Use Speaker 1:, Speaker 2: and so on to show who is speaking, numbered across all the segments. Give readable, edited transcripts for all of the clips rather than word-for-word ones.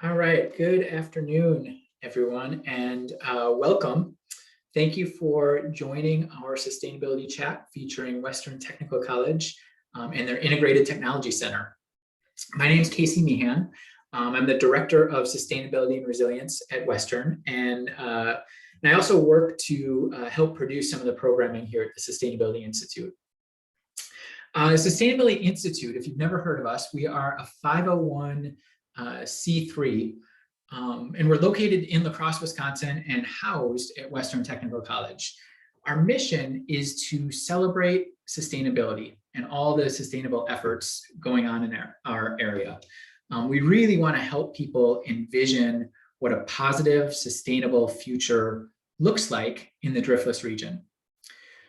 Speaker 1: All right, good afternoon, everyone, and welcome. Thank you for joining our sustainability chat featuring Western Technical College and their Integrated Technology Center. My name is Casey Meehan. I'm the Director of Sustainability and Resilience at Western, and I also work to help produce some of the programming here at the Sustainability Institute. Sustainability Institute, if you've never heard of us, we are a 501c3, and we're located in La Crosse, Wisconsin, and housed at Western Technical College. Our mission is to celebrate sustainability and all the sustainable efforts going on in our area. We really want to help people envision what a positive, sustainable future looks like in the driftless region.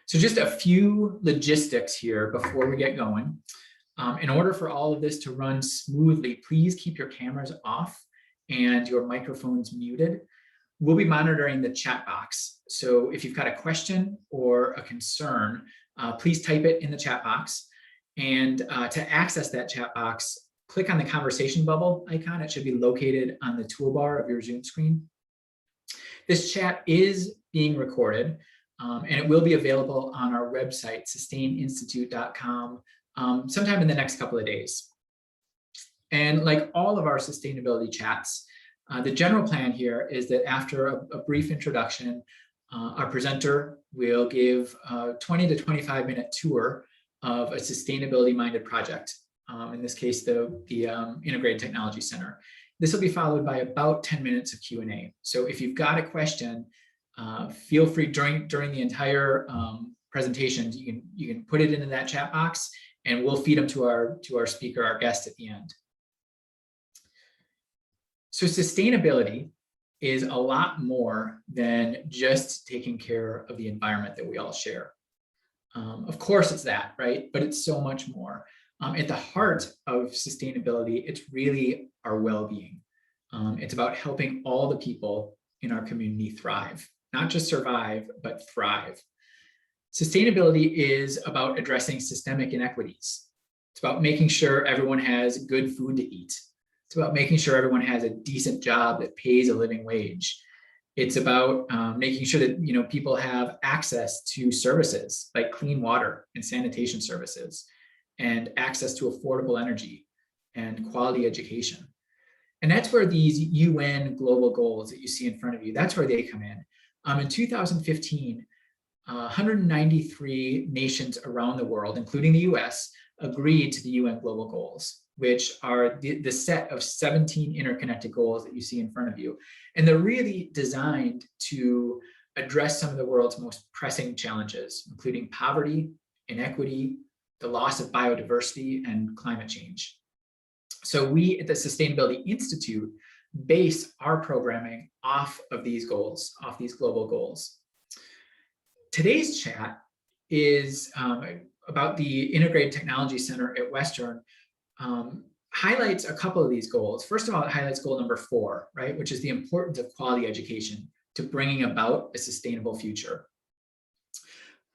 Speaker 1: So just a few logistics here before we get going. In order for all of this to run smoothly, please keep your cameras off and your microphones muted. We'll be monitoring the chat box. So if you've got a question or a concern, please type it in the chat box. And to access that chat box, click on the conversation bubble icon. It should be located on the toolbar of your Zoom screen. This chat is being recorded, and it will be available on our website, sustaininstitute.com, sometime in the next couple of days. And like all of our sustainability chats, the general plan here is that after a brief introduction, our presenter will give a 20 to 25 minute tour of a sustainability-minded project, in this case, the Integrated Technology Center. This will be followed by about 10 minutes of Q&A. So if you've got a question, feel free during the entire presentation, you can put it into that chat box, and we'll feed them to our speaker, our guest at the end. So sustainability is a lot more than just taking care of the environment that we all share. Of course it's that, right? But it's so much more. At the heart of sustainability, it's really our well-being. It's about helping all the people in our community thrive, not just survive, but thrive. Sustainability is about addressing systemic inequities. It's about making sure everyone has good food to eat. It's about making sure everyone has a decent job that pays a living wage. It's about making sure that people have access to services like clean water and sanitation services, and access to affordable energy and quality education. And that's where these UN global goals that you see in front of you, that's where they come in. In 2015, 193 nations around the world, including the US, agreed to the UN global goals, which are the set of 17 interconnected goals that you see in front of you. And they're really designed to address some of the world's most pressing challenges, including poverty, inequity, the loss of biodiversity, and climate change. So we at the Sustainability Institute base our programming off of these goals, off these global goals. Today's chat is about the Integrated Technology Center at Western, highlights a couple of these goals. First of all, it highlights goal number 4, right, which is the importance of quality education to bringing about a sustainable future.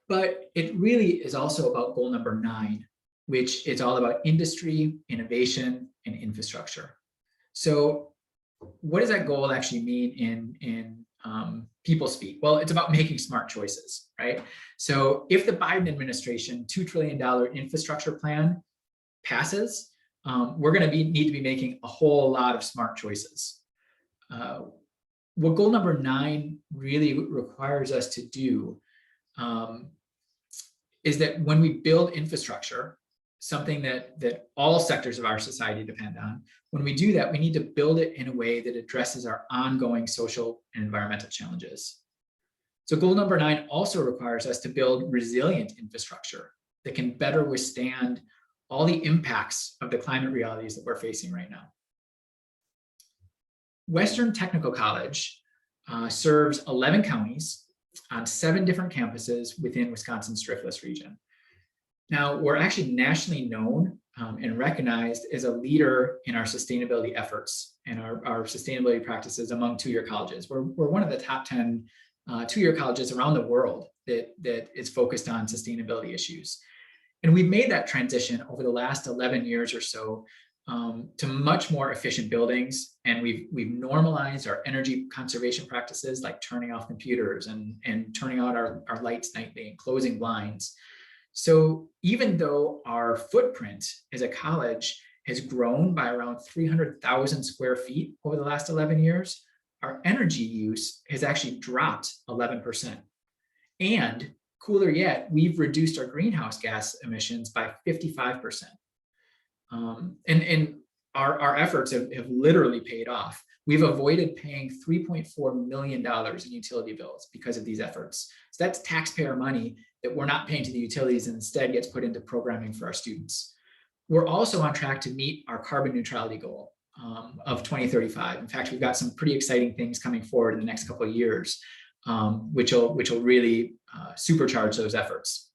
Speaker 1: But it really is also about goal number 9, which is all about industry, innovation, and infrastructure. So what does that goal actually mean in people speak? Well, it's about making smart choices, right? So if the Biden administration $2 trillion infrastructure plan passes, we're going to need to be making a whole lot of smart choices. What goal number 9 really requires us to do is that when we build infrastructure, something that all sectors of our society depend on, when we do that, we need to build it in a way that addresses our ongoing social and environmental challenges. So goal number 9 also requires us to build resilient infrastructure that can better withstand all the impacts of the climate realities that we're facing right now. Western Technical College serves 11 counties on 7 different campuses within Wisconsin's driftless region. Now, we're actually nationally known and recognized as a leader in our sustainability efforts and our sustainability practices among two-year colleges. We're one of the top 10 two-year colleges around the world that is focused on sustainability issues. And we've made that transition over the last 11 years or so to much more efficient buildings. And we've normalized our energy conservation practices, like turning off computers and turning out our lights nightly and closing blinds. So even though our footprint as a college has grown by around 300,000 square feet over the last 11 years, our energy use has actually dropped 11%. And cooler yet, we've reduced our greenhouse gas emissions by 55%. And our efforts have literally paid off. We've avoided paying $3.4 million in utility bills because of these efforts. So that's taxpayer money that we're not paying to the utilities and instead gets put into programming for our students. We're also on track to meet our carbon neutrality goal of 2035. In fact, we've got some pretty exciting things coming forward in the next couple of years, which will really supercharge those efforts.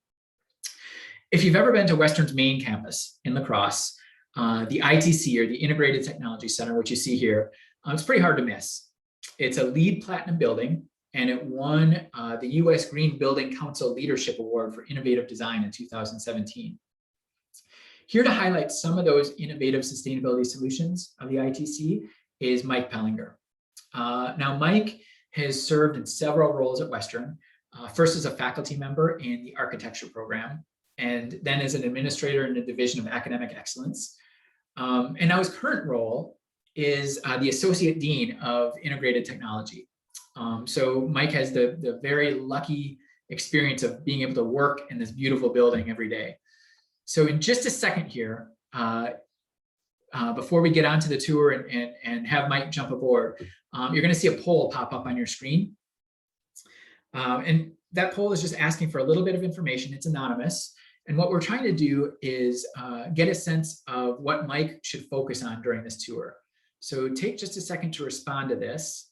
Speaker 1: If you've ever been to Western's main campus in La Crosse, the ITC, or the Integrated Technology Center, which you see here, it's pretty hard to miss. It's a LEED Platinum building, and it won the U.S. Green Building Council Leadership Award for Innovative Design in 2017. Here to highlight some of those innovative sustainability solutions of the ITC is Mike Pellinger. Now, Mike has served in several roles at Western, first as a faculty member in the architecture program, and then as an administrator in the Division of Academic Excellence. And now his current role is the Associate Dean of Integrated Technology. So Mike has the very lucky experience of being able to work in this beautiful building every day. So in just a second here, before we get onto the tour and have Mike jump aboard, you're going to see a poll pop up on your screen. And that poll is just asking for a little bit of information. It's anonymous. And what we're trying to do is get a sense of what Mike should focus on during this tour. So take just a second to respond to this.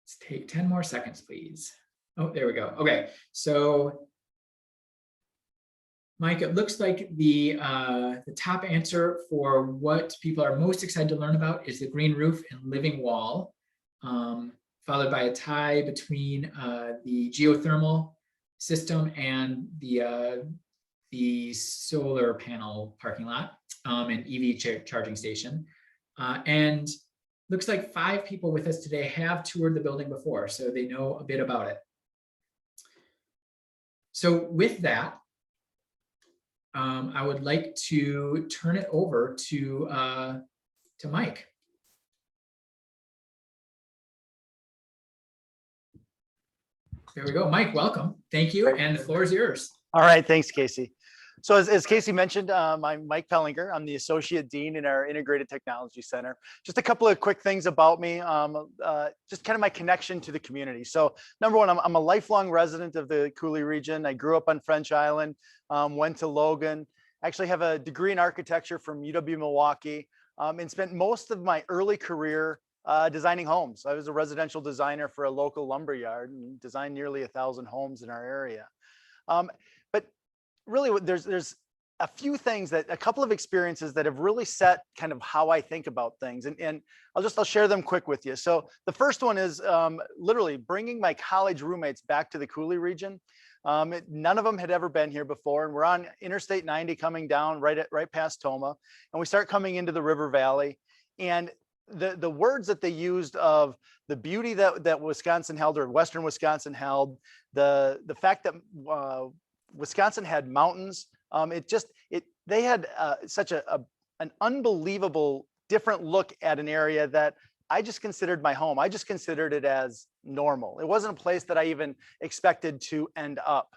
Speaker 1: Let's take 10 more seconds, please. Oh, there we go. Okay, so Mike, it looks like the top answer for what people are most excited to learn about is the green roof and living wall, followed by a tie between the geothermal system and the solar panel parking lot and EV charging station. And looks like 5 people with us today have toured the building before, so they know a bit about it. So with that, I would like to turn it over to Mike. There we go. Mike, welcome. Thank you. And the floor is yours.
Speaker 2: All right. Thanks, Casey. So as Casey mentioned, I'm Mike Pellinger. I'm the Associate Dean in our Integrated Technology Center. Just a couple of quick things about me, just kind of my connection to the community. So number one, I'm a lifelong resident of the Coulee region. I grew up on French Island, went to Logan, actually have a degree in architecture from UW-Milwaukee, and spent most of my early career designing homes. I was a residential designer for a local lumber yard and designed nearly 1,000 homes in our area. But really, there's a few things a couple of experiences that have really set kind of how I think about things. And I'll share them quick with you. So the first one is literally bringing my college roommates back to the Coulee region. None of them had ever been here before. And we're on Interstate 90 coming down right past Toma. And we start coming into the river valley. And the words that they used of the beauty that Wisconsin held, or Western Wisconsin held, the fact that Wisconsin had mountains, they had such an unbelievable different look at an area that I just considered my home. I just considered it as normal. It wasn't a place that I even expected to end up.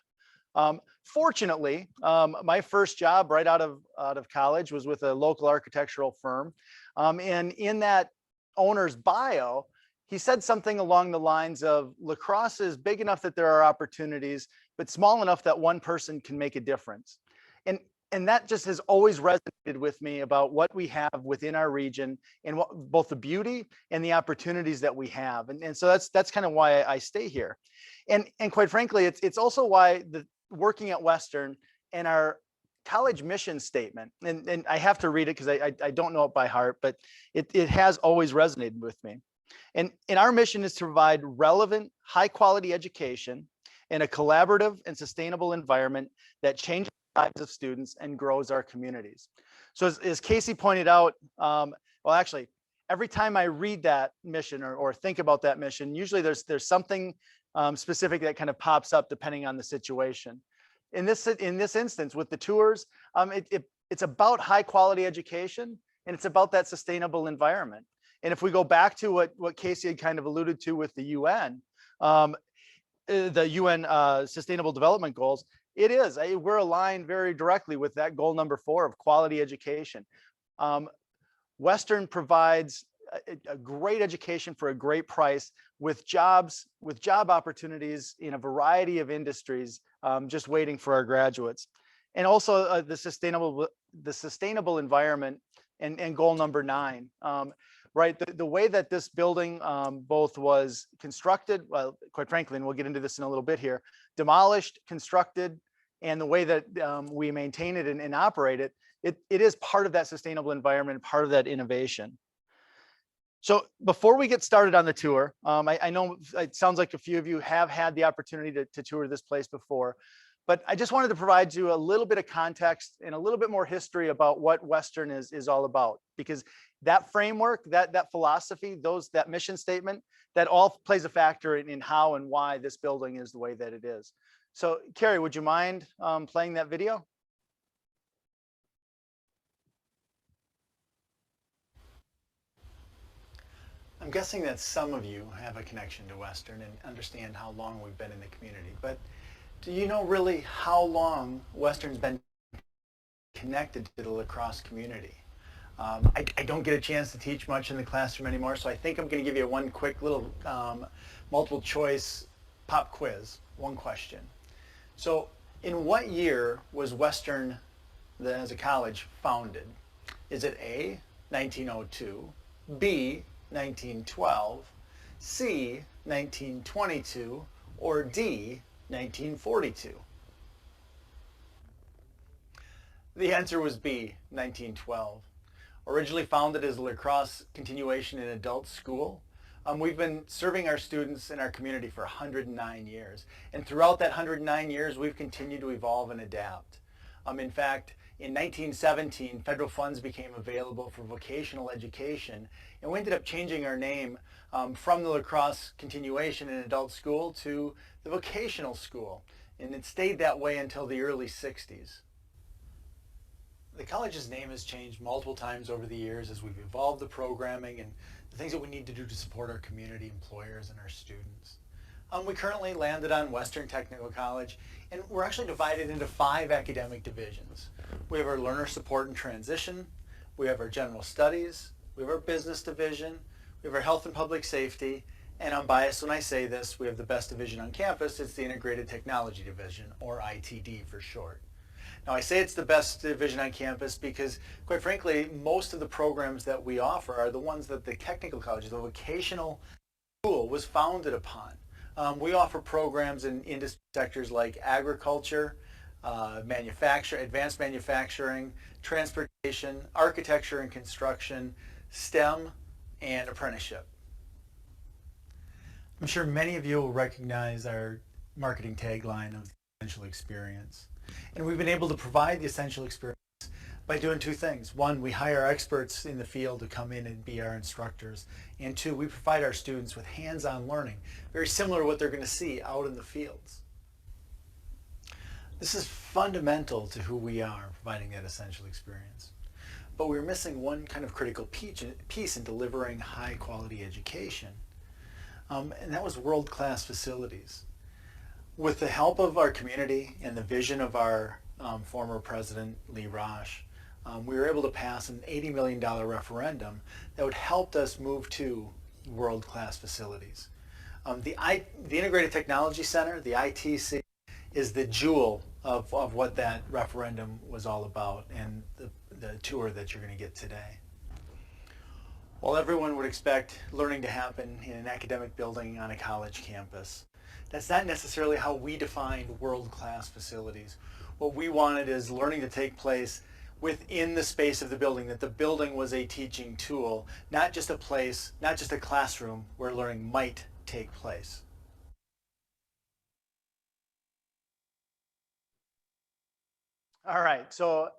Speaker 2: Fortunately, my first job right out of college was with a local architectural firm. And in that owner's bio, he said something along the lines of, La Crosse is big enough that there are opportunities, but small enough that one person can make a difference. And that just has always resonated with me about what we have within our region and both the beauty and the opportunities that we have. And so that's kind of why I stay here. And quite frankly, it's also why working at Western and our college mission statement, and I have to read it because I don't know it by heart, but it has always resonated with me. And our mission is to provide relevant, high quality education in a collaborative and sustainable environment that changes the lives of students and grows our communities. So as Casey pointed out, well, actually, every time I read that mission or think about that mission, usually there's something specific that kind of pops up depending on the situation. In this instance with the tours, it's about high quality education and it's about that sustainable environment. And if we go back to what Casey had kind of alluded to with the UN Sustainable Development Goals, we're aligned very directly with that goal number 4 of quality education. Western provides a great education for a great price with job opportunities in a variety of industries, just waiting for our graduates. And also the sustainable environment and goal number 9. Right, the way that this building both was constructed, well, quite frankly, and we'll get into this in a little bit here, demolished, constructed, and the way that we maintain it and operate it, it is part of that sustainable environment, part of that innovation. So before we get started on the tour, I know it sounds like a few of you have had the opportunity to tour this place before, but I just wanted to provide you a little bit of context and a little bit more history about what Western is all about, because that framework, that philosophy, that mission statement, that all plays a factor in how and why this building is the way that it is. So Carrie, would you mind playing that video? I'm guessing that some of you have a connection to Western and understand how long we've been in the community, but do you know really how long Western's been connected to the lacrosse community? I don't get a chance to teach much in the classroom anymore, so I think I'm going to give you one quick little multiple choice pop quiz, one question. So in what year was Western, as a college, founded? Is it A, 1902, B, 1912, C, 1922, or D, 1942? The answer was B, 1912. Originally founded as a lacrosse continuation in adult school, we've been serving our students in our community for 109 years. And throughout that 109 years, we've continued to evolve and adapt. In fact, in 1917, federal funds became available for vocational education, and we ended up changing our name from the lacrosse continuation in adult school to the vocational school. And it stayed that way until the early 60s. The college's name has changed multiple times over the years as we've evolved the programming and the things that we need to do to support our community, employers, and our students. We currently landed on Western Technical College, and we're actually divided into 5 academic divisions. We have our Learner Support and Transition, we have our General Studies, we have our Business Division, we have our Health and Public Safety, and I'm biased when I say this, we have the best division on campus. It's the Integrated Technology Division, or ITD for short. Now, I say it's the best division on campus because, quite frankly, most of the programs that we offer are the ones that the technical college, the vocational school, was founded upon. We offer programs in industry sectors like agriculture, advanced manufacturing, transportation, architecture and construction, STEM, and apprenticeship. I'm sure many of you will recognize our marketing tagline of the essential experience. And we've been able to provide the essential experience by doing 2 things. 1, we hire experts in the field to come in and be our instructors. And 2, we provide our students with hands-on learning, very similar to what they're going to see out in the fields. This is fundamental to who we are, providing that essential experience. But we're missing one kind of critical piece in delivering high-quality education, and that was world-class facilities. With the help of our community and the vision of our former president, Lee Roche, we were able to pass an $80 million referendum that would help us move to world-class facilities. The Integrated Technology Center, the ITC, is the jewel of what that referendum was all about and the tour that you're going to get today. While everyone would expect learning to happen in an academic building on a college campus, that's not necessarily how we define world-class facilities. What we wanted is learning to take place within the space of the building, that the building was a teaching tool, not just a place, not just a classroom where learning might take place. All right, so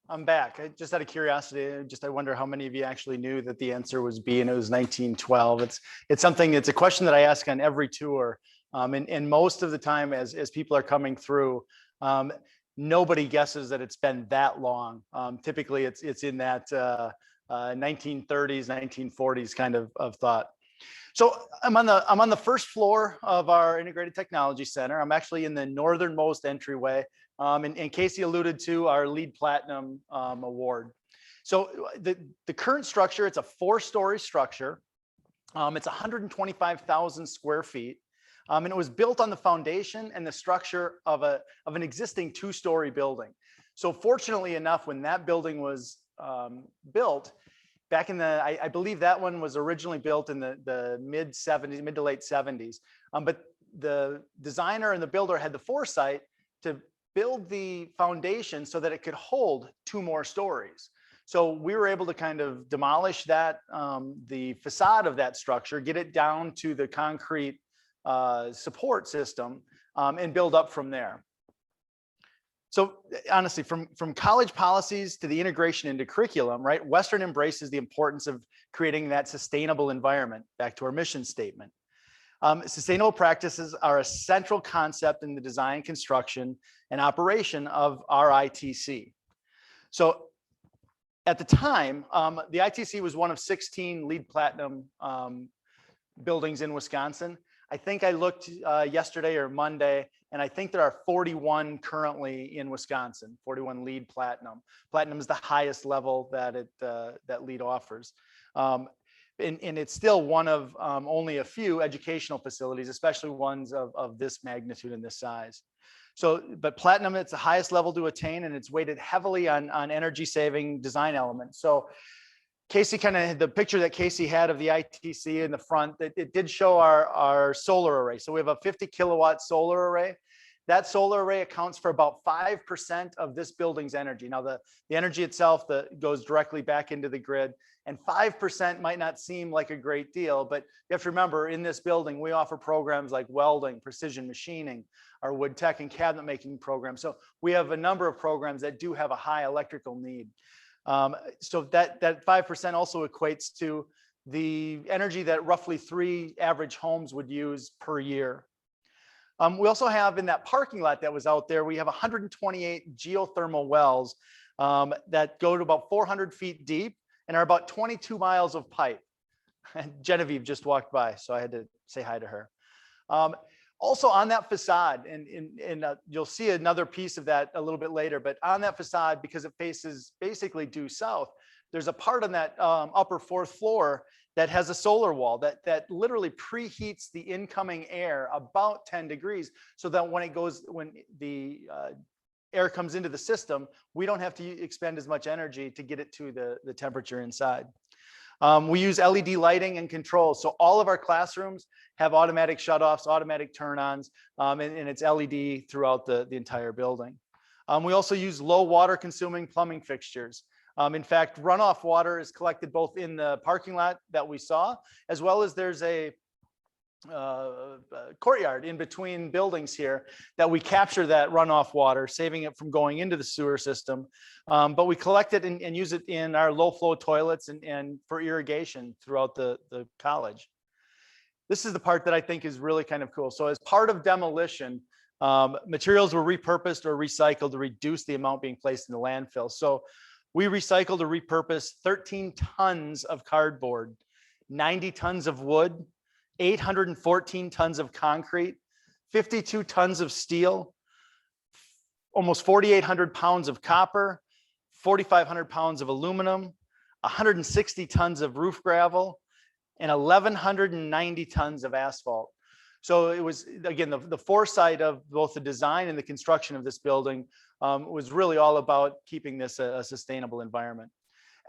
Speaker 2: I'm back. Just out of curiosity, I wonder how many of you actually knew that the answer was B and it was 1912. It's something, it's a question that I ask on every tour. And most of the time as people are coming through, nobody guesses that it's been that long. Typically it's in that 1930s, 1940s kind of thought. So I'm on the first floor of our Integrated Technology Center. I'm actually in the northernmost entryway. And Casey alluded to our LEED Platinum award. So the current structure, it's a 4-story structure. It's 125,000 square feet. And it was built on the foundation and the structure of an existing 2-story building. So fortunately enough, when that building was built, back in I believe that one was originally built in the mid to late 70s. But the designer and the builder had the foresight to build the foundation so that it could hold 2 more stories. So we were able to kind of demolish that, the facade of that structure, get it down to the concrete support system, and build up from there. So honestly, from college policies to the integration into curriculum, right? Western embraces the importance of creating that sustainable environment. Back to our mission statement. Sustainable practices are a central concept in the design, construction, and operation of our ITC. So at the time, the ITC was one of 16 LEED Platinum buildings in Wisconsin. I think I looked yesterday or Monday, and I think there are 41 currently in Wisconsin, 41 LEED Platinum. Platinum is the highest level that that LEED offers. And it's still one of only a few educational facilities, especially ones of this magnitude and this size. So, but Platinum, it's the highest level to attain, and it's weighted heavily on energy saving design elements. So Casey the picture that Casey had of the ITC in the front, it did show our solar array. So we have a 50 kilowatt solar array. That solar array accounts for about 5% of this building's energy. Now the energy itself that goes directly back into the grid, and 5% might not seem like a great deal, but you have to remember, in this building, we offer programs like welding, precision machining, our wood tech and cabinet making programs. So we have a number of programs that do have a high electrical need. So that 5% also equates to the energy that roughly 3 average homes would use per year. We also have in that parking lot that was out there, we have 128 geothermal wells that go to about 400 feet deep and are about 22 miles of pipe. And Genevieve just walked by, so I had to say hi to her. Also on that facade, and you'll see another piece of that a little bit later, but on that facade, because it faces basically due south, there's a part on that upper 4th floor that has a solar wall that literally preheats the incoming air about 10 degrees, so that when the air comes into the system, we don't have to expend as much energy to get it to the temperature inside. We use LED lighting and control. So all of our classrooms have automatic shutoffs, automatic turn-ons, and it's LED throughout the entire building. We also use low water consuming plumbing fixtures. In fact, runoff water is collected both in the parking lot that we saw, as well as there's a courtyard in between buildings here that we capture that runoff water, saving it from going into the sewer system. But we collect it and use it in our low flow toilets and for irrigation throughout the college. This is the part that I think is really kind of cool. So as part of demolition, materials were repurposed or recycled to reduce the amount being placed in the landfill. So we recycled or repurposed 13 tons of cardboard, 90 tons of wood, 814 tons of concrete, 52 tons of steel, almost 4,800 pounds of copper, 4,500 pounds of aluminum, 160 tons of roof gravel, and 1,190 tons of asphalt. So it was, again, the foresight of both the design and the construction of this building was really all about keeping this a sustainable environment.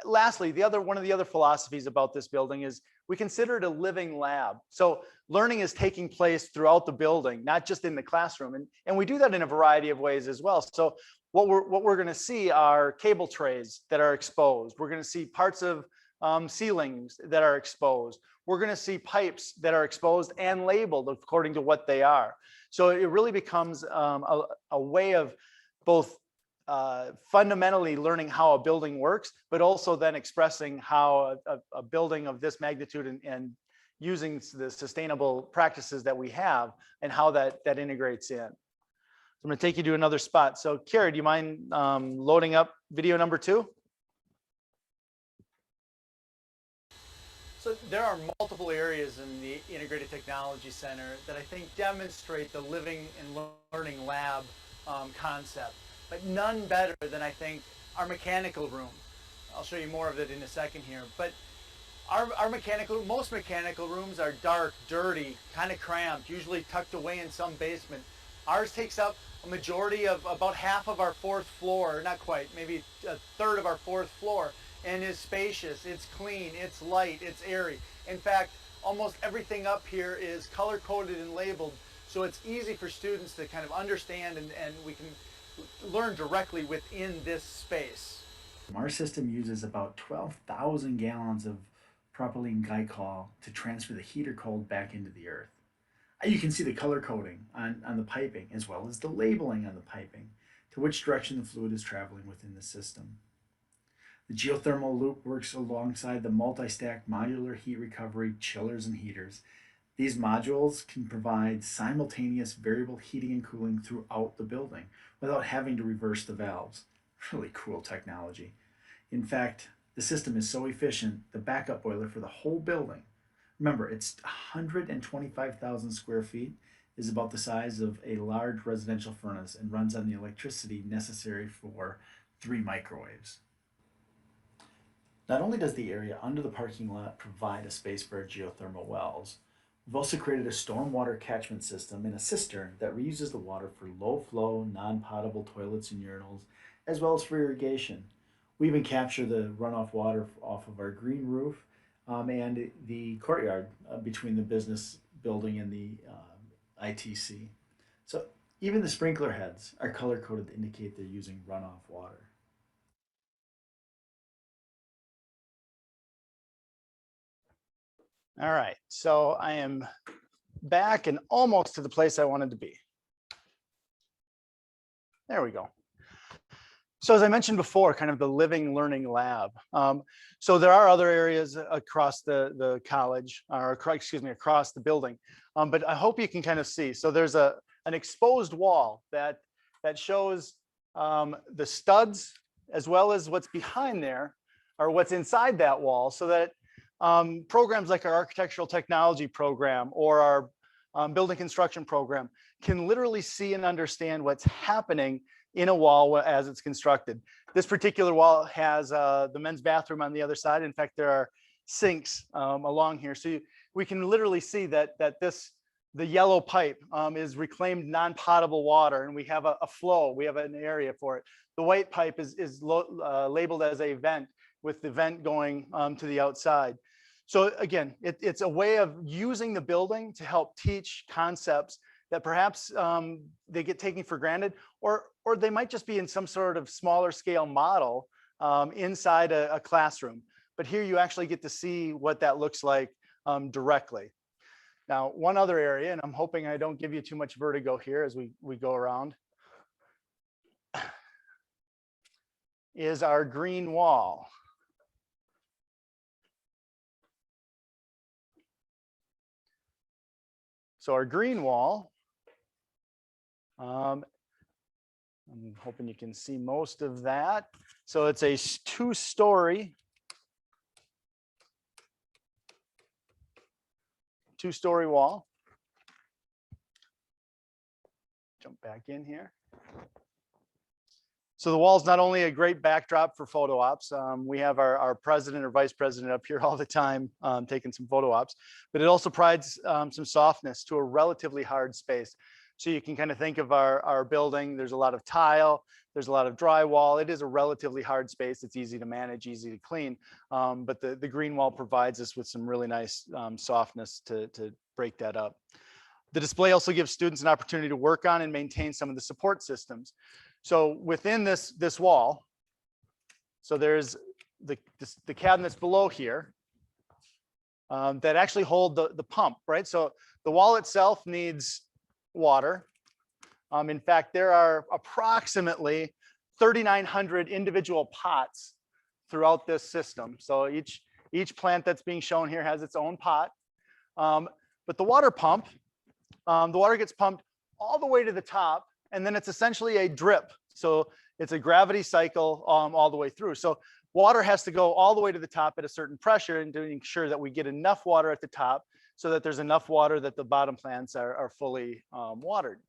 Speaker 2: Lastly, one of the other philosophies about this building is we consider it a living lab. So learning is taking place throughout the building, not just in the classroom. And we do that in a variety of ways as well. So what we're going to see are cable trays that are exposed. We're going to see parts of ceilings that are exposed. We're going to see pipes that are exposed and labeled according to what they are. So it really becomes a way of both fundamentally learning how a building works, but also then expressing how a building of this magnitude and using the sustainable practices that we have and how that integrates in. So I'm going to take you to another spot. So Kara, do you mind loading up video number 2? So there are multiple areas in the Integrated Technology Center that I think demonstrate the living and learning lab concept, but none better than I think our mechanical room. I'll show you more of it in a second here, but most mechanical rooms are dark, dirty, kind of cramped, usually tucked away in some basement. Ours takes up a majority of about half of our 4th floor, not quite, maybe a third of our 4th floor, and is spacious, it's clean, it's light, it's airy. In fact, almost everything up here is color-coded and labeled, so it's easy for students to kind of understand and we can learn directly within this space.
Speaker 3: Our system uses about 12,000 gallons of propylene glycol to transfer the heat or cold back into the earth. You can see the color coding on the piping as well as the labeling on the piping to which direction the fluid is traveling within the system. The geothermal loop works alongside the multi-stack modular heat recovery chillers and heaters. These modules can provide simultaneous variable heating and cooling throughout the building without having to reverse the valves. Really cool technology. In fact, the system is so efficient, the backup boiler for the whole building, remember it's 125,000 square feet, is about the size of a large residential furnace and runs on the electricity necessary for 3 microwaves. Not only does the area under the parking lot provide a space for our geothermal wells, we've also created a stormwater catchment system in a cistern that reuses the water for low-flow, non-potable toilets and urinals, as well as for irrigation. We even capture the runoff water off of our green roof and the courtyard between the business building and the ITC. So even the sprinkler heads are color-coded to indicate they're using runoff water.
Speaker 2: All right, so I am back and almost to the place I wanted to be. There we go. So as I mentioned before, kind of the living learning lab. So there are other areas across the college, or excuse me, across the building. But I hope you can kind of see. So there's an exposed wall that shows the studs as well as what's behind there, or what's inside that wall, so that programs like our architectural technology program or our building construction program can literally see and understand what's happening in a wall as it's constructed. This particular wall has the men's bathroom on the other side. In fact, there are sinks along here. So we can literally see that the yellow pipe is reclaimed non-potable water, and we have a flow, we have an area for it. The white pipe is labeled as a vent, with the vent going to the outside. So again, it's a way of using the building to help teach concepts that perhaps they get taken for granted, or they might just be in some sort of smaller scale model inside a classroom. But here you actually get to see what that looks like directly. Now, one other area, and I'm hoping I don't give you too much vertigo here as we go around, is our green wall. So our green wall, I'm hoping you can see most of that. So it's a 2-story wall. Jump back in here. So the wall is not only a great backdrop for photo ops. We have our president or vice president up here all the time taking some photo ops, but it also provides some softness to a relatively hard space. So you can kind of think of our building. There's a lot of tile, there's a lot of drywall. It is a relatively hard space. It's easy to manage, easy to clean, but the green wall provides us with some really nice softness to break that up. The display also gives students an opportunity to work on and maintain some of the support systems. So within this wall, so there's the cabinets below here that actually hold the pump, right? So the wall itself needs water. In fact, there are approximately 3,900 individual pots throughout this system. So each plant that's being shown here has its own pot. But the water pump, the water gets pumped all the way to the top, and then it's essentially a drip. So it's a gravity cycle all the way through. So water has to go all the way to the top at a certain pressure, and to ensure that we get enough water at the top so that there's enough water that the bottom plants are fully watered.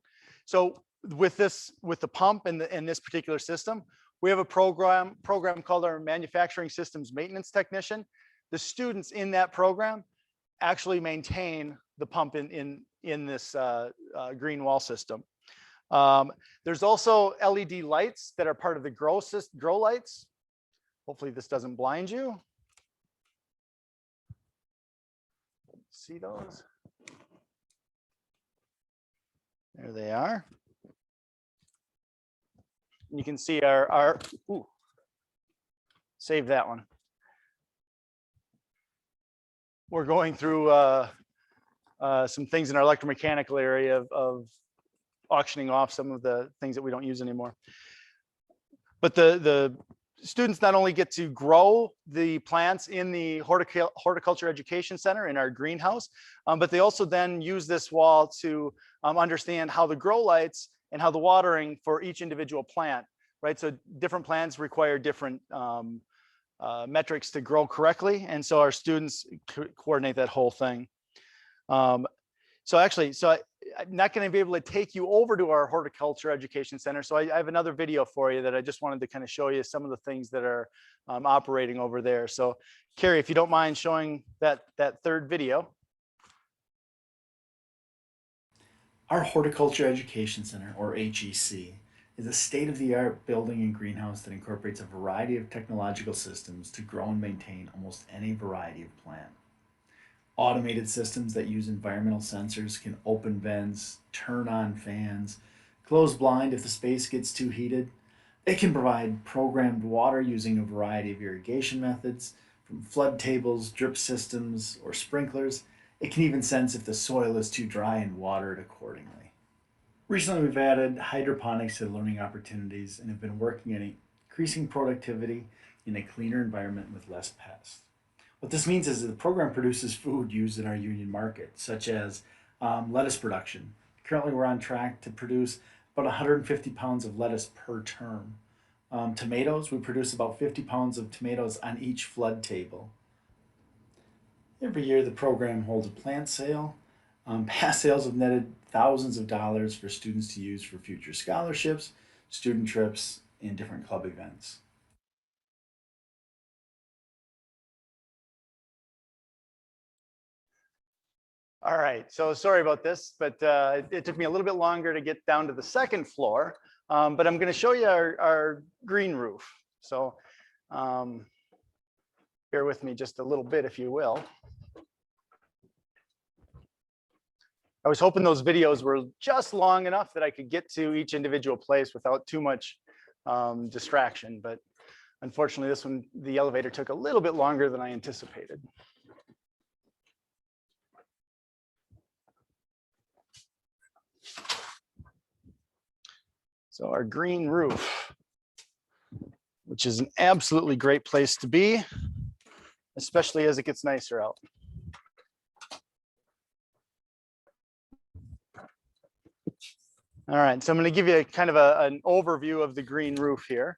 Speaker 2: So with the pump and this particular system, we have a program called our Manufacturing Systems Maintenance Technician. The students in that program actually maintain the pump in this green wall system. There's also LED lights that are part of the grow lights. Hopefully this doesn't blind you. See those? There they are. And you can see ooh, save that one. We're going through some things in our electromechanical area of auctioning off some of the things that we don't use anymore. But the students not only get to grow the plants in the Horticulture Education Center in our greenhouse, but they also then use this wall to understand how the grow lights and how the watering for each individual plant, right? So different plants require different metrics to grow correctly. And so our students coordinate that whole thing. So I'm not going to be able to take you over to our Horticulture Education Center. So I have another video for you that I just wanted to kind of show you some of the things that are operating over there. So Carrie, if you don't mind showing that third video.
Speaker 3: Our Horticulture Education Center, or HEC, is a state-of-the-art building and greenhouse that incorporates a variety of technological systems to grow and maintain almost any variety of plant. Automated systems that use environmental sensors can open vents, turn on fans, close blind if the space gets too heated. It can provide programmed water using a variety of irrigation methods, from flood tables, drip systems, or sprinklers. It can even sense if the soil is too dry and water it accordingly. Recently, we've added hydroponics to learning opportunities and have been working on increasing productivity in a cleaner environment with less pests. What this means is that the program produces food used in our union market, such as lettuce production. Currently, we're on track to produce about 150 pounds of lettuce per term. Tomatoes, we produce about 50 pounds of tomatoes on each flood table. Every year, the program holds a plant sale. Past sales have netted thousands of dollars for students to use for future scholarships, student trips, and different club events.
Speaker 2: All right, so sorry about this, but it took me a little bit longer to get down to the second floor, but I'm going to show you our green roof. So bear with me just a little bit, if you will. I was hoping those videos were just long enough that I could get to each individual place without too much distraction, but unfortunately this one, the elevator took a little bit longer than I anticipated. So our green roof, which is an absolutely great place to be, especially as it gets nicer out. All right, so I'm going to give you kind of an overview of the green roof here.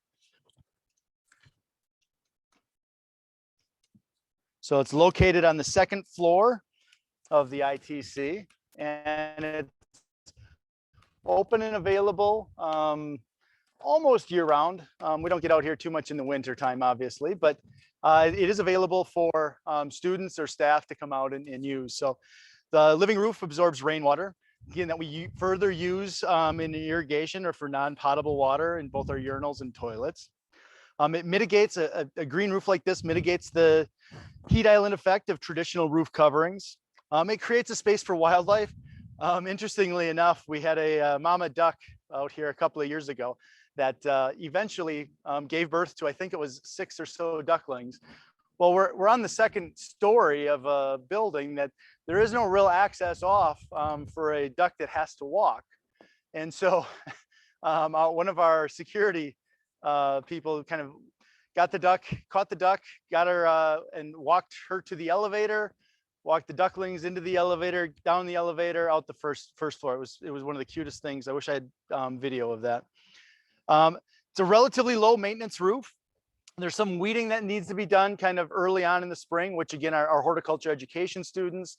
Speaker 2: So it's located on the second floor of the ITC, and it's open and available almost year round. We don't get out here too much in the winter time, obviously, but it is available for students or staff to come out and use. So the living roof absorbs rainwater, again, that we further use in irrigation or for non-potable water in both our urinals and toilets. It mitigates, a green roof like this mitigates the heat island effect of traditional roof coverings. It creates a space for wildlife. Interestingly enough, we had a mama duck out here a couple of years ago, that eventually gave birth to, I think it was 6 or so ducklings. Well, we're on the second story of a building that there is no real access off for a duck that has to walk. And so one of our security people kind of got the duck, caught the duck, got her and walked her to the elevator, walked the ducklings into the elevator, down the elevator, out the first floor. It was one of the cutest things. I wish I had video of that. It's a relatively low maintenance roof. There's some weeding that needs to be done kind of early on in the spring, which again, our horticulture education students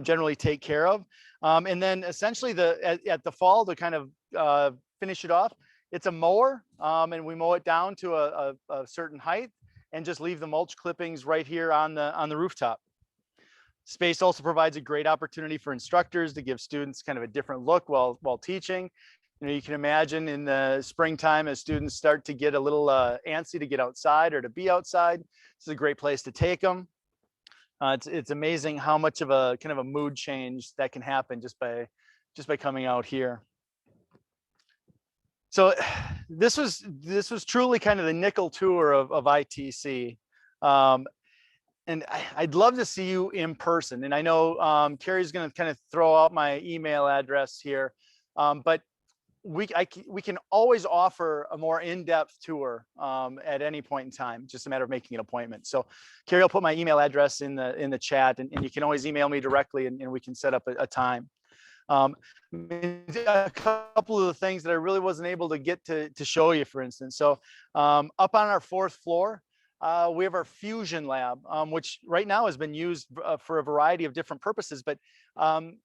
Speaker 2: generally take care of. And then essentially at the fall to kind of finish it off, it's a mower and we mow it down to a certain height and just leave the mulch clippings right here on the rooftop. Space also provides a great opportunity for instructors to give students kind of a different look while teaching. You know, you can imagine in the springtime as students start to get a little antsy to get outside or to be outside, this is a great place to take them. It's amazing how much of a kind of a mood change that can happen just by coming out here. So this was truly kind of the nickel tour of ITC. And I'd love to see you in person. And I know Carrie's going to kind of throw out my email address here, but we can always offer a more in-depth tour at any point in time. Just a matter of making an appointment. So Carrie will put my email address in the chat, and you can always email me directly, and we can set up a time. A couple of the things that I really wasn't able to get to show you, for instance. So up on our 4th floor, we have our fusion lab, which right now has been used for a variety of different purposes, but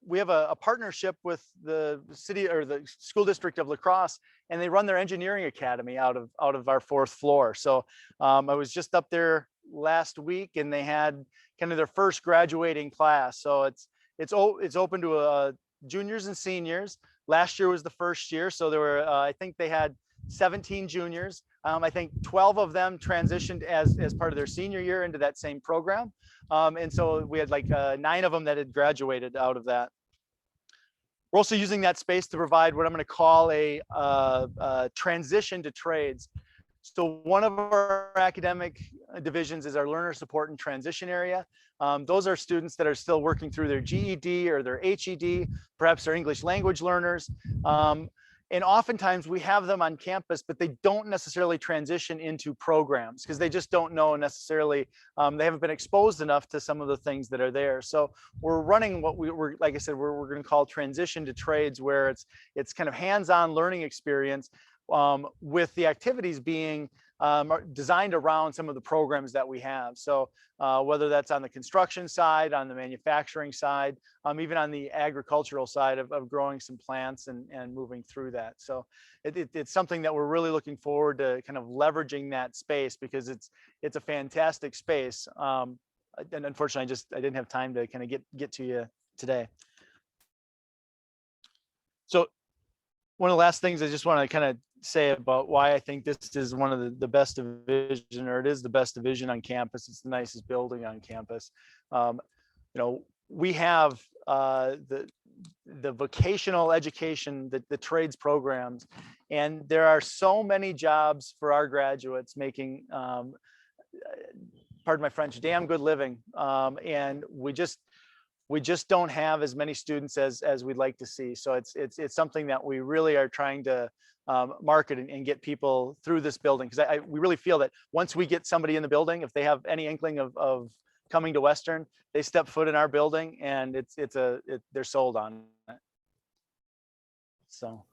Speaker 2: we have a partnership with the city or the school district of La Crosse, and they run their engineering academy out of our 4th floor. So I was just up there last week, and they had kind of their first graduating class. So it's open to juniors and seniors. Last year was the first year, so there were I think they had 17 juniors. I think 12 of them transitioned as part of their senior year into that same program. And so we had like 9 of them that had graduated out of that. We're also using that space to provide what I'm going to call a transition to trades. So one of our academic divisions is our learner support and transition area. Those are students that are still working through their GED or their HED, perhaps they're English language learners. And oftentimes we have them on campus, but they don't necessarily transition into programs because they just don't know necessarily, they haven't been exposed enough to some of the things that are there. So we're running what we're like I said, we're going to call transition to trades, where it's kind of hands-on learning experience with the activities being designed around some of the programs that we have. So whether that's on the construction side, on the manufacturing side, even on the agricultural side of growing some plants and moving through that. So it's something that we're really looking forward to kind of leveraging that space, because it's a fantastic space. And unfortunately, I didn't have time to kind of get to you today. So one of the last things I just want to kind of say about why I think this is one of the best division, or it is the best division on campus. It's the nicest building on campus. You know, we have the vocational education, the trades programs, and there are so many jobs for our graduates making, pardon my French, damn good living. And we just don't have as many students as we'd like to see. So it's something that we really are trying to market and get people through this building, because we really feel that once we get somebody in the building, if they have any inkling of coming to Western, they step foot in our building, and they're sold on it. So,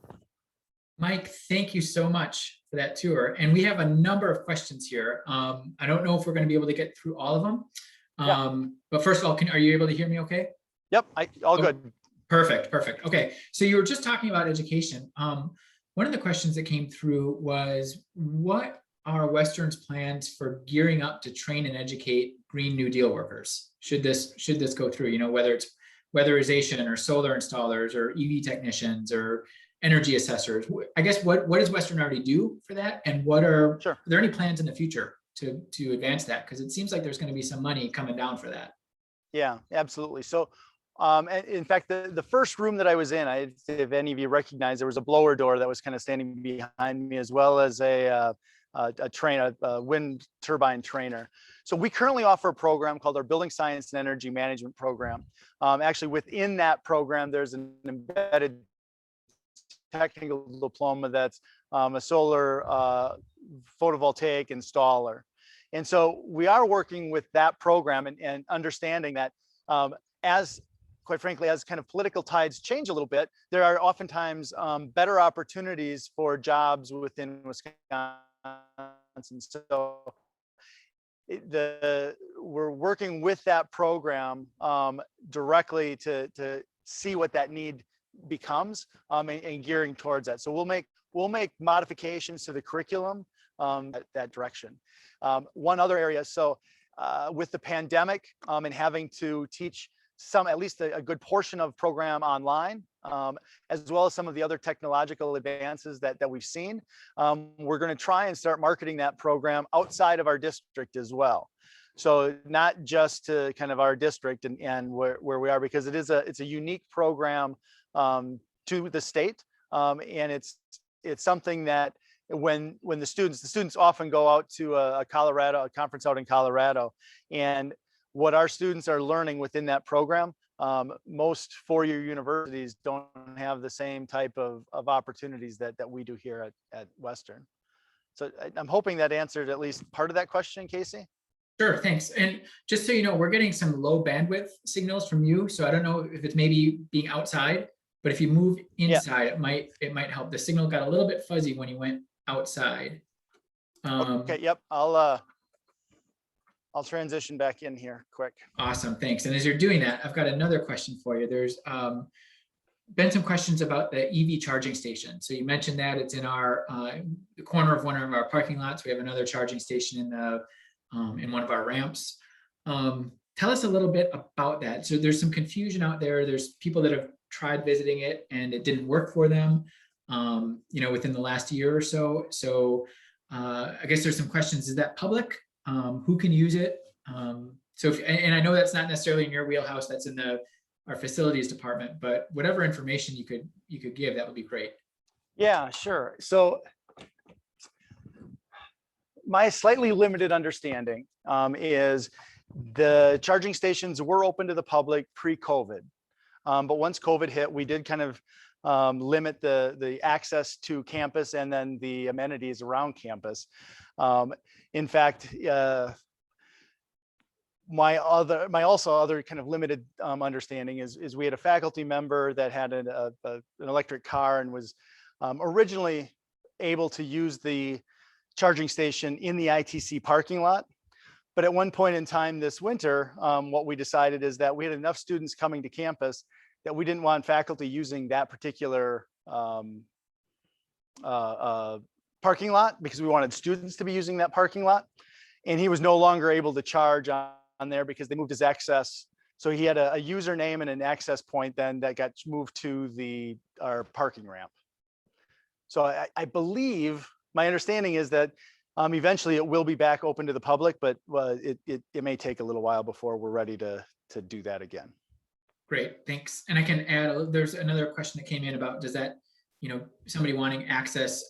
Speaker 1: Mike, thank you so much for that tour. And we have a number of questions here. I don't know if we're going to be able to get through all of them. But first of all, are you able to hear me okay?
Speaker 2: Yep, all good.
Speaker 1: Perfect. Okay, so you were just talking about education. One of the questions that came through was, what are Western's plans for gearing up to train and educate Green New Deal workers? Should this go through, you know, whether it's weatherization or solar installers or EV technicians or energy assessors? I guess what does Western already do for that? And are there any plans in the future to advance that? Because it seems like there's going to be some money coming down for that.
Speaker 2: Yeah, absolutely. So And in fact, the first room that I was in, if any of you recognize, there was a blower door that was kind of standing behind me, as well as a wind turbine trainer. So we currently offer a program called our Building Science and Energy Management Program. Actually, within that program, there's an embedded technical diploma that's a solar photovoltaic installer. And so we are working with that program and understanding that as quite frankly, as kind of political tides change a little bit, there are oftentimes better opportunities for jobs within Wisconsin. So we're working with that program directly to see what that need becomes and gearing towards that. So we'll make modifications to the curriculum that direction. One other area, so with the pandemic and having to teach at least a good portion of program online, as well as some of the other technological advances that we've seen. We're going to try and start marketing that program outside of our district as well. So not just to kind of our district and where we are, because it's a unique program to the state, and it's something that when the students often go out to a conference out in Colorado, and what our students are learning within that program, most four-year universities don't have the same type of opportunities that we do here at Western. So I'm hoping that answered at least part of that question, Casey.
Speaker 1: Sure, thanks. And just so you know, we're getting some low bandwidth signals from you. So I don't know if it's maybe being outside, but if you move inside, it might help. The signal got a little bit fuzzy when you went outside.
Speaker 2: Okay, yep, I'll transition back in here quick.
Speaker 1: Awesome, thanks. And as you're doing that, I've got another question for you. There's been some questions about the EV charging station. So you mentioned that it's in the corner of one of our parking lots. We have another charging station in one of our ramps. Tell us a little bit about that. So there's some confusion out there. There's people that have tried visiting it and it didn't work for them, within the last year or so. So I guess there's some questions. Is that public? Who can use it? And I know that's not necessarily in your wheelhouse, that's in our facilities department, but whatever information you could give, that would be great.
Speaker 2: Yeah, sure. So my slightly limited understanding is the charging stations were open to the public pre-COVID. But once COVID hit, we did kind of limit the access to campus and then the amenities around campus. In fact, my other kind of limited understanding is we had a faculty member that had an electric car and was originally able to use the charging station in the ITC parking lot. But at one point in time this winter, what we decided is that we had enough students coming to campus that we didn't want faculty using that particular parking lot, because we wanted students to be using that parking lot. And he was no longer able to charge on there because they moved his access. So he had a username and an access point then that got moved to our parking ramp. So I believe, my understanding is that eventually it will be back open to the public, but it may take a little while before we're ready to do that again.
Speaker 1: Great, thanks. And I can add, there's another question that came in about, does that, somebody wanting access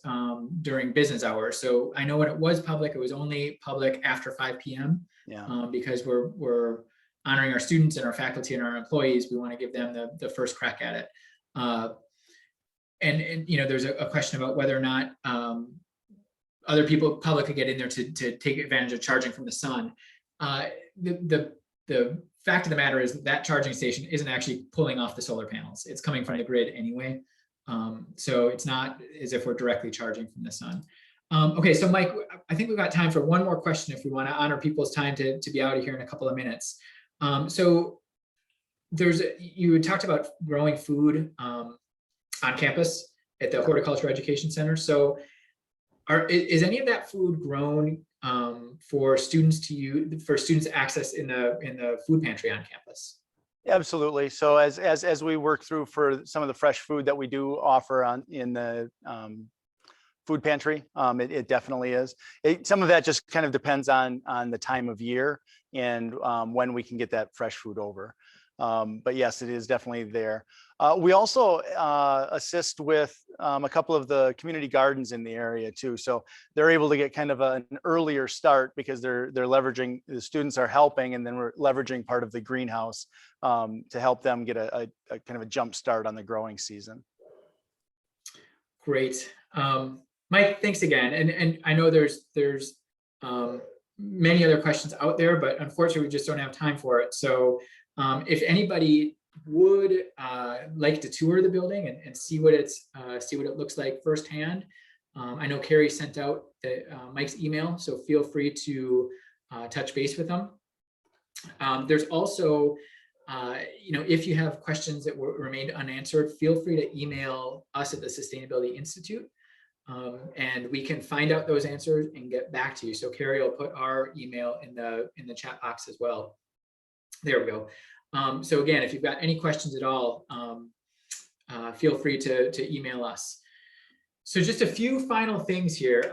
Speaker 1: during business hours. So I know when it was public, it was only public after 5 p.m.
Speaker 2: Yeah.
Speaker 1: Because we're honoring our students and our faculty and our employees. We want to give them the first crack at it. And there's a question about whether or not other people, public, could get in there to take advantage of charging from the sun. The fact of the matter is that charging station isn't actually pulling off the solar panels. It's coming from the grid anyway. So it's not as if we're directly charging from the sun. Okay, so Mike, I think we've got time for one more question if we want to honor people's time to be out of here in a couple of minutes. So you had talked about growing food on campus at the Horticulture Education Center. So is any of that food grown for students to use, for students access in the food pantry on campus?
Speaker 2: Absolutely. So as we work through for some of the fresh food that we do offer in the food pantry, it definitely is. Some of that just kind of depends on the time of year and when we can get that fresh food over. But yes, it is definitely there. We also assist with a couple of the community gardens in the area too. So they're able to get kind of an earlier start because they're leveraging, the students are helping, and then we're leveraging part of the greenhouse to help them get a kind of a jump start on the growing season.
Speaker 1: Great. Mike, thanks again. And I know there's many other questions out there, but unfortunately we just don't have time for it. So if anybody would like to tour the building and see what it looks like firsthand, I know Carrie sent out Mike's email, so feel free to touch base with them. There's also, if you have questions that remained unanswered, feel free to email us at the Sustainability Institute, and we can find out those answers and get back to you. So Carrie will put our email in the chat box as well. There we go. So again, if you've got any questions at all, feel free to email us. So just a few final things here.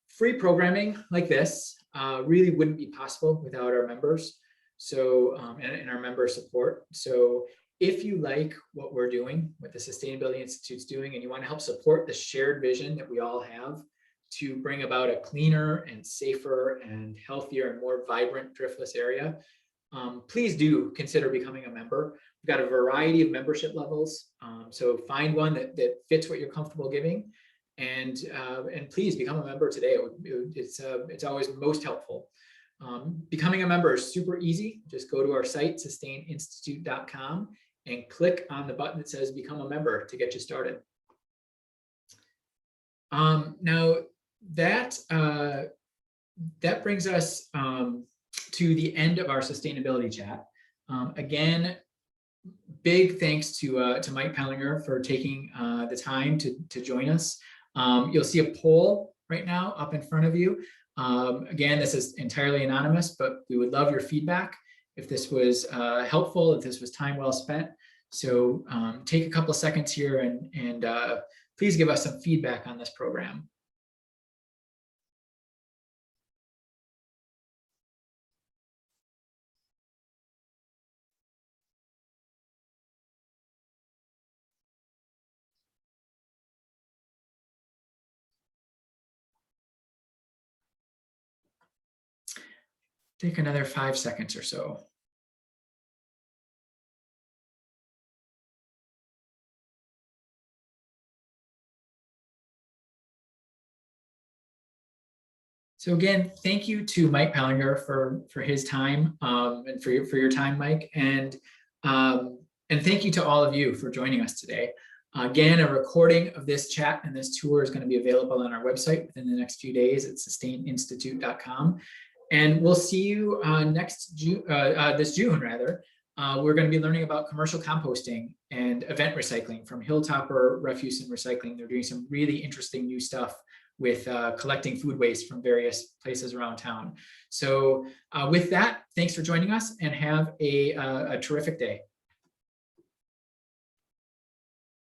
Speaker 1: Free programming like this really wouldn't be possible without our members. So and our member support. So if you like what we're doing, what the Sustainability Institute's doing, and you want to help support the shared vision that we all have to bring about a cleaner and safer and healthier and more vibrant driftless area, please do consider becoming a member. We've got a variety of membership levels. So find one that fits what you're comfortable giving, and please become a member today. It's always most helpful. Becoming a member is super easy. Just go to our site, sustaininstitute.com, and click on the button that says become a member to get you started. Now that brings us to the end of our sustainability chat. Again, big thanks to Mike Pellinger for taking the time to join us. You'll see a poll right now up in front of you. Again, this is entirely anonymous, but we would love your feedback if this was helpful, if this was time well spent. So take a couple of seconds here and please give us some feedback on this program. Take another 5 seconds or so. So again, thank you to Mike Pellinger for his time and for your time, Mike, and thank you to all of you for joining us today. Again, a recording of this chat and this tour is going to be available on our website within the next few days at sustaininstitute.com. And we'll see you this June rather. We're going to be learning about commercial composting and event recycling from Hilltopper Refuse and Recycling. They're doing some really interesting new stuff with collecting food waste from various places around town. So with that, thanks for joining us and have a terrific day.